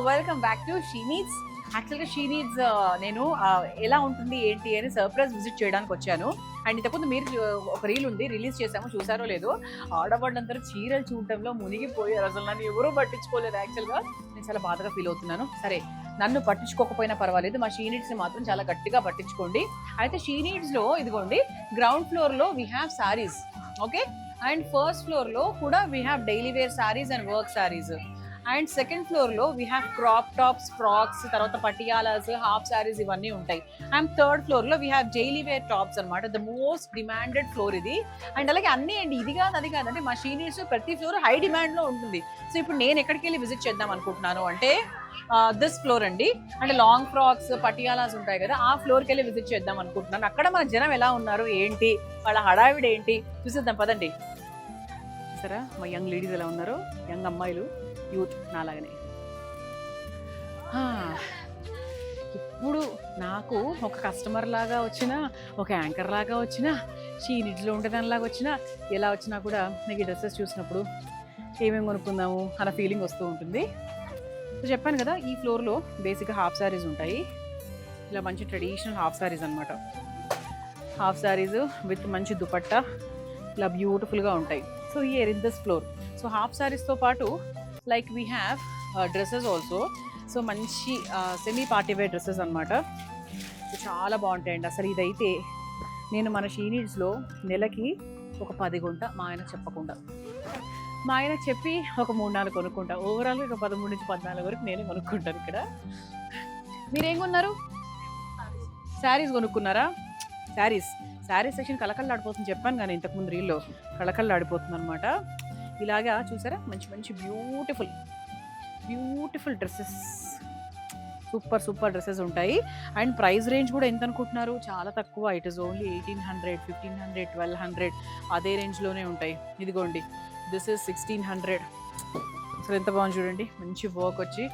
Welcome back to she needs. యాక్చువల్గా she needs నేను ఎలా ఉంటుంది ఏంటి అని సర్ప్రైజ్ విజిట్ చేయడానికి వచ్చాను. అండ్ ఇంతకుముందు మీరు ఒక రీల్ ఉంది, రిలీజ్ చేసాము, చూసారో లేదో. ఆడవాళ్ళందరూ చీరలు చూడటంలో మునిగిపోయారు. అసలు నన్ను ఎవరూ పట్టించుకోలేదు. యాక్చువల్గా నేను చాలా బాధగా ఫీల్ అవుతున్నాను. సరే, నన్ను పట్టించుకోకపోయినా పర్వాలేదు, మా షీ నీడ్స్ని మాత్రం చాలా గట్టిగా పట్టించుకోండి. అయితే షీ నీడ్స్లో ఇదిగోండి, గ్రౌండ్ ఫ్లోర్లో we have saris, okay. And first ఫ్లోర్లో కూడా we have daily wear saris and work saris. And second ఫ్లోర్లో we have crop tops, frocks, తర్వాత పటియాలాస్, హాఫ్ సారీస్ ఇవన్నీ ఉంటాయి. అండ్ థర్డ్ ఫ్లోర్లో we have daily wear tops అనమాట. ద మోస్ట్ డిమాండెడ్ ఫ్లోర్ ఇది. అండ్ అలాగే అన్నీ అండి, ఇది కాదు అది కాదు, అంటే మా షీ నీడ్స్ ప్రతి ఫ్లోర్ హై డిమాండ్లో ఉంటుంది. సో ఇప్పుడు నేను ఎక్కడికి వెళ్ళి విజిట్ చేద్దాం అనుకుంటున్నాను అంటే దిస్ ఫ్లోర్ అండి. అంటే లాంగ్ ఫ్రాక్స్, పటియాలాస్ ఉంటాయి కదా, ఆ ఫ్లోర్కి వెళ్ళి విజిట్ చేద్దాం అనుకుంటున్నాను. అక్కడ మన జనం ఎలా ఉన్నారు ఏంటి, వాళ్ళ హడావిడి ఏంటి చూసేద్దాం పదండి. సరే, మా యంగ్ లేడీస్ ఎలా ఉన్నారు, యంగ్ అమ్మాయిలు, యూత్ నాలాగనే. ఇప్పుడు నాకు ఒక కస్టమర్ లాగా వచ్చినా, ఒక యాంకర్ లాగా వచ్చినా, షీ నీడ్స్లో ఉండేదానిలాగా వచ్చినా, ఎలా వచ్చినా కూడా నాకు ఈ డ్రెస్సెస్ చూసినప్పుడు ఏమేమి కొనుక్కుందాము అన్న ఫీలింగ్ వస్తూ ఉంటుంది. సో చెప్పాను కదా, ఈ ఫ్లోర్లో బేసిక్గా హాఫ్ శారీస్ ఉంటాయి. ఇలా మంచి ట్రెడిషనల్ హాఫ్ శారీస్ అనమాట. హాఫ్ శారీస్ విత్ మంచి దుపట్టా ఇలా బ్యూటిఫుల్గా ఉంటాయి. So here in this floor, so half శారీస్తో పాటు like we have dresses also. So మంచి సెమీ పార్టీ వేర్ డ్రెస్సెస్ అనమాట. సో చాలా బాగుంటాయండి. అసలు ఇదైతే నేను మన షీ నీడ్స్లో నెలకి ఒక 10 కొంటా, మా ఆయన చెప్పకుండా. మా ఆయన చెప్పి ఒక 3-4 కొనుక్కుంటా. ఓవరాల్గా ఒక 13 నుంచి 14 వరకు నేనే కొనుక్కుంటాను ఇక్కడ. మీరేం కొన్నారు? శారీస్ కొనుక్కున్నారా? శారీస్ సెక్షన్ కళకళలాడిపోతుంది, చెప్పాను కానీ ఇంతకుముందు రీల్లో కళకళలాడిపోతుంది అనమాట. ఇలాగా చూసారా, మంచి మంచి బ్యూటిఫుల్ డ్రెస్సెస్, సూపర్ డ్రెస్సెస్ ఉంటాయి. అండ్ ప్రైస్ రేంజ్ కూడా ఎంత అనుకుంటున్నారు? చాలా తక్కువ. ఇట్ ఇస్ ఓన్లీ 1800, 1500, 1200 అదే రేంజ్లోనే ఉంటాయి. ఇదిగోండి, దిస్ ఇస్ 1600. అసలు ఎంత బాగుంది చూడండి, మంచి వర్క్ వచ్చి.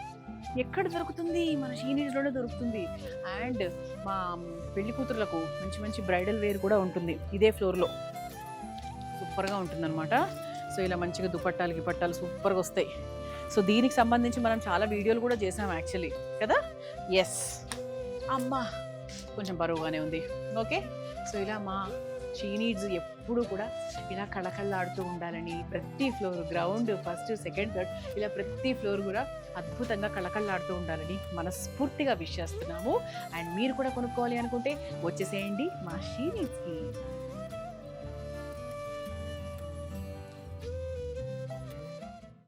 ఎక్కడ దొరుకుతుంది? మన షీ నీడ్స్లోనే దొరుకుతుంది. అండ్ మా పెళ్లి కూతురులకు మంచి మంచి బ్రైడల్ వేర్ కూడా ఉంటుంది ఇదే ఫ్లోర్లో. సూపర్గా ఉంటుందన్నమాట. సో ఇలా మంచిగా దుపట్టాలు గిపట్టాలు సూపర్గా వస్తాయి. సో దీనికి సంబంధించి మనం చాలా వీడియోలు కూడా చేసాం యాక్చువల్లీ కదా. ఎస్, అమ్మా కొంచెం బరువుగానే ఉంది, ఓకే. సో ఇలా మా షీ నీడ్స్ ఎప్పుడు కూడా ఇలా కళకళలాడుతూ ఉండాలని, ప్రతి floor, ground, first, second, third, ఇలా ప్రతి ఫ్లోర్ కూడా అద్భుతంగా కళకళలాడుతూ ఉండాలని మనస్ఫూర్తిగా విష్ చేస్తున్నాము. అండ్ మీరు కూడా కొనుక్కోవాలి అనుకుంటే వచ్చేసేయండి మా షీ నీడ్స్కి.